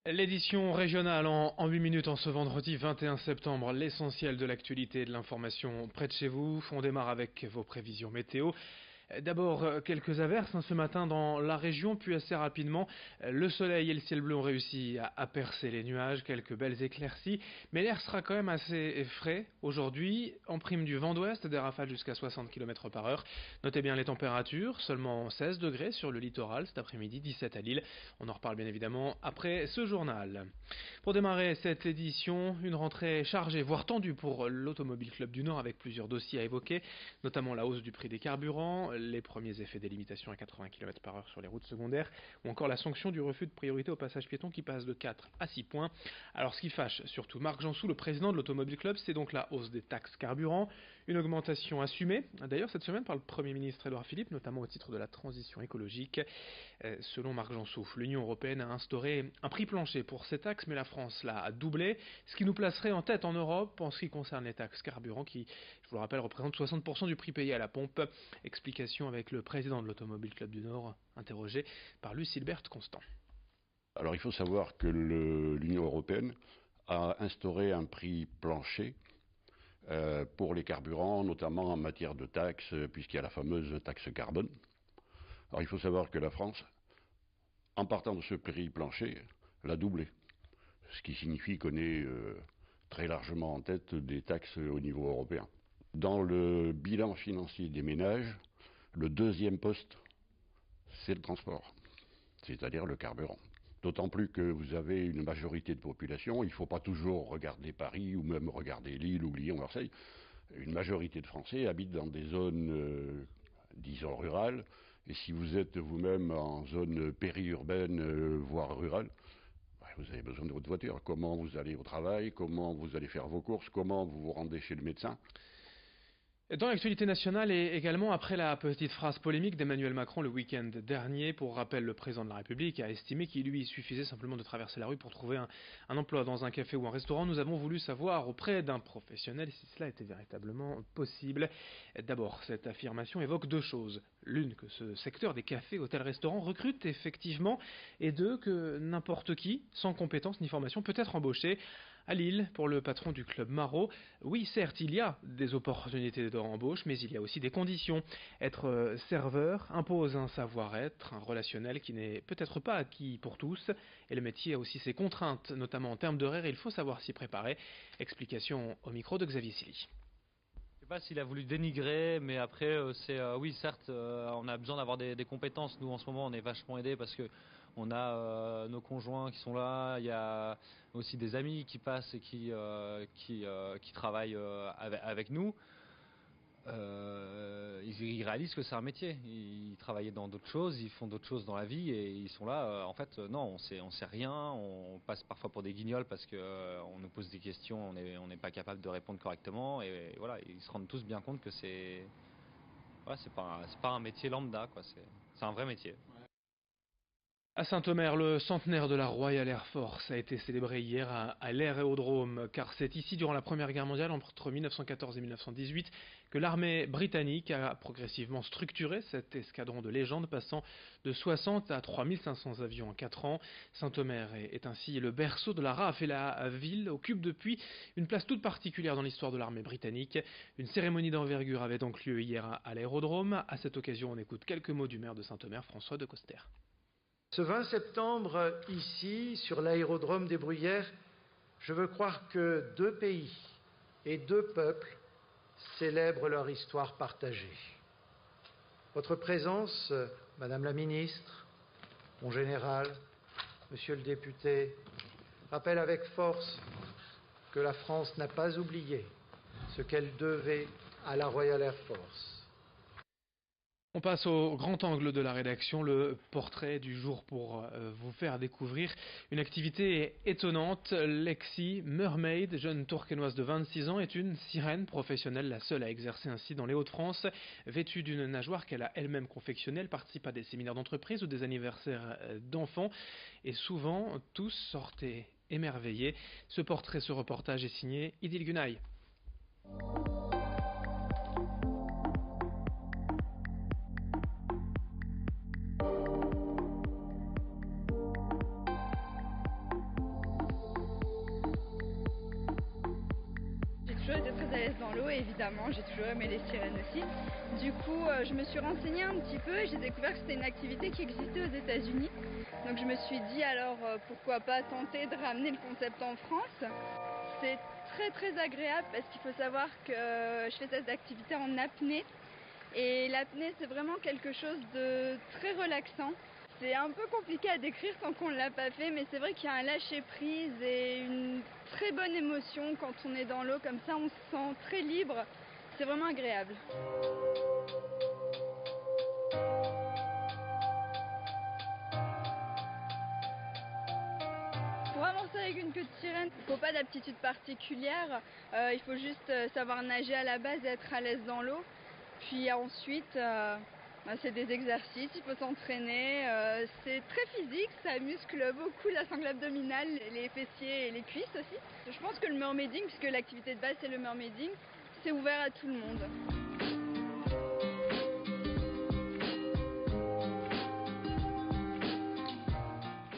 L'édition régionale en 8 minutes en ce vendredi 21 septembre, l'essentiel de l'actualité et de l'information près de chez vous. On démarre avec vos prévisions météo. D'abord, quelques averses ce matin dans la région, puis assez rapidement, le soleil et le ciel bleu ont réussi à percer les nuages, quelques belles éclaircies, mais l'air sera quand même assez frais aujourd'hui, en prime du vent d'ouest, des rafales jusqu'à 60 km par heure. Notez bien les températures, seulement 16 degrés sur le littoral cet après-midi, 17 à Lille. On en reparle bien évidemment après ce journal. Pour démarrer cette édition, une rentrée chargée, voire tendue pour l'Automobile Club du Nord avec plusieurs dossiers à évoquer, notamment la hausse du prix des carburants, les premiers effets des limitations à 80 km par heure sur les routes secondaires, ou encore la sanction du refus de priorité au passage piéton qui passe de 4 à 6 points. Alors ce qui fâche surtout Marc Janssou, le président de l'Automobile Club, c'est donc la hausse des taxes carburant, une augmentation assumée, d'ailleurs cette semaine par le Premier ministre Édouard Philippe, notamment au titre de la transition écologique. Selon Marc Janssou, l'Union européenne a instauré un prix plancher pour ces taxes, mais la France l'a doublé, ce qui nous placerait en tête en Europe en ce qui concerne les taxes carburant qui, je vous le rappelle, représentent 60% du prix payé à la pompe. Explication avec le président de l'Automobile Club du Nord, interrogé par Lucilbert Constant. Alors il faut savoir que l'Union européenne a instauré un prix plancher pour les carburants, notamment en matière de taxes, puisqu'il y a la fameuse taxe carbone. Alors il faut savoir que la France, en partant de ce prix plancher, l'a doublé, ce qui signifie qu'on est très largement en tête des taxes au niveau européen. Dans le bilan financier des ménages, le deuxième poste, c'est le transport, c'est-à-dire le carburant. D'autant plus que vous avez une majorité de population, il ne faut pas toujours regarder Paris ou même regarder Lille ou Lyon-Marseille. Une majorité de Français habitent dans des zones, disons, rurales. Et si vous êtes vous-même en zone périurbaine, voire rurale, vous avez besoin de votre voiture. Comment vous allez au travail, comment vous allez faire vos courses, comment vous vous rendez chez le médecin. Dans l'actualité nationale et également après la petite phrase polémique d'Emmanuel Macron le week-end dernier, pour rappel, le président de la République a estimé qu'il lui suffisait simplement de traverser la rue pour trouver un emploi dans un café ou un restaurant. Nous avons voulu savoir auprès d'un professionnel si cela était véritablement possible. D'abord, cette affirmation évoque deux choses. L'une, que ce secteur des cafés, hôtels, restaurants recrute effectivement, et deux, que n'importe qui, sans compétence ni formation, peut être embauché. À Lille, pour le patron du club Marot, oui, certes, il y a des opportunités d'embauche, mais il y a aussi des conditions. Être serveur impose un savoir-être, un relationnel qui n'est peut-être pas acquis pour tous, et le métier a aussi ses contraintes, notamment en termes d'horaire, il faut savoir s'y préparer. Explication au micro de Xavier Silly. Je sais pas s'il a voulu dénigrer, mais après, oui, certes, on a besoin d'avoir des compétences. Nous, en ce moment, on est vachement aidés parce que on a nos conjoints qui sont là. Il y a aussi des amis qui passent et qui travaillent avec nous. Ils réalisent que c'est un métier. Ils travaillent dans d'autres choses, ils font d'autres choses dans la vie et ils sont là. En fait, non, on sait rien. On passe parfois pour des guignols parce que on nous pose des questions, on n'est pas capable de répondre correctement. Et voilà, ils se rendent tous bien compte que c'est pas un métier lambda, quoi. C'est un vrai métier. À Saint-Omer, le centenaire de la Royal Air Force a été célébré hier à l'aérodrome, car c'est ici, durant la Première Guerre mondiale, entre 1914 et 1918, que l'armée britannique a progressivement structuré cet escadron de légende, passant de 60 à 3500 avions en 4 ans. Saint-Omer est ainsi le berceau de la RAF, et la ville occupe depuis une place toute particulière dans l'histoire de l'armée britannique. Une cérémonie d'envergure avait donc lieu hier à l'aérodrome. À cette occasion, on écoute quelques mots du maire de Saint-Omer, François de Coster. Ce 20 septembre, ici, sur l'aérodrome des Bruyères, je veux croire que deux pays et deux peuples célèbrent leur histoire partagée. Votre présence, Madame la Ministre, mon général, Monsieur le député, rappelle avec force que la France n'a pas oublié ce qu'elle devait à la Royal Air Force. On passe au grand angle de la rédaction, le portrait du jour pour vous faire découvrir une activité étonnante. Lexi Mermaid, jeune tourquenoise de 26 ans, est une sirène professionnelle, la seule à exercer ainsi dans les Hauts-de-France. Vêtue d'une nageoire qu'elle a elle-même confectionnée, elle participe à des séminaires d'entreprise ou des anniversaires d'enfants, et souvent tous sortaient émerveillés. Ce portrait, ce reportage est signé Idil Gunay. été très à l'aise dans l'eau et évidemment j'ai toujours aimé les sirènes aussi. Du coup je me suis renseignée un petit peu et j'ai découvert que c'était une activité qui existait aux États-Unis. Donc je me suis dit alors pourquoi pas tenter de ramener le concept en France. C'est très agréable parce qu'il faut savoir que je fais cette activité en apnée. Et l'apnée c'est vraiment quelque chose de très relaxant. C'est un peu compliqué à décrire tant qu'on ne l'a pas fait, mais c'est vrai qu'il y a un lâcher prise et une très bonne émotion quand on est dans l'eau comme ça, on se sent très libre, c'est vraiment agréable. Pour amorcer avec une queue de sirène, il ne faut pas d'aptitude particulière, il faut juste savoir nager à la base et être à l'aise dans l'eau. Puis ensuite, c'est des exercices, il faut s'entraîner, c'est très physique, ça muscle beaucoup la sangle abdominale, les fessiers et les cuisses aussi. Je pense que le mermaiding, puisque l'activité de base c'est le mermaiding, c'est ouvert à tout le monde.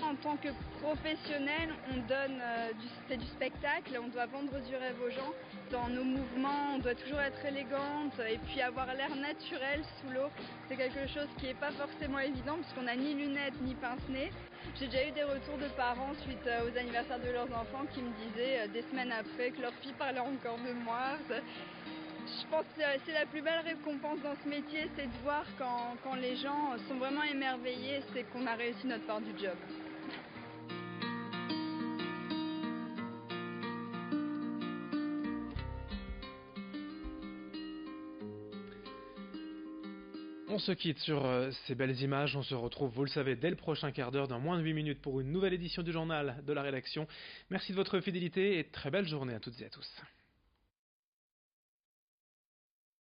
En tant que professionnel, on donne c'est du spectacle, on doit vendre du rêve aux gens. Dans nos mouvements, on doit toujours être élégante et puis avoir l'air naturel sous l'eau. C'est quelque chose qui n'est pas forcément évident puisqu'on n'a ni lunettes ni pince-nez. J'ai déjà eu des retours de parents suite aux anniversaires de leurs enfants qui me disaient des semaines après que leur fille parlait encore de moi. Je pense que c'est la plus belle récompense dans ce métier, c'est de voir quand les gens sont vraiment émerveillés, c'est qu'on a réussi notre part du job. On se quitte sur ces belles images, on se retrouve, vous le savez, dès le prochain quart d'heure, dans moins de 8 minutes pour une nouvelle édition du journal de la rédaction. Merci de votre fidélité et très belle journée à toutes et à tous.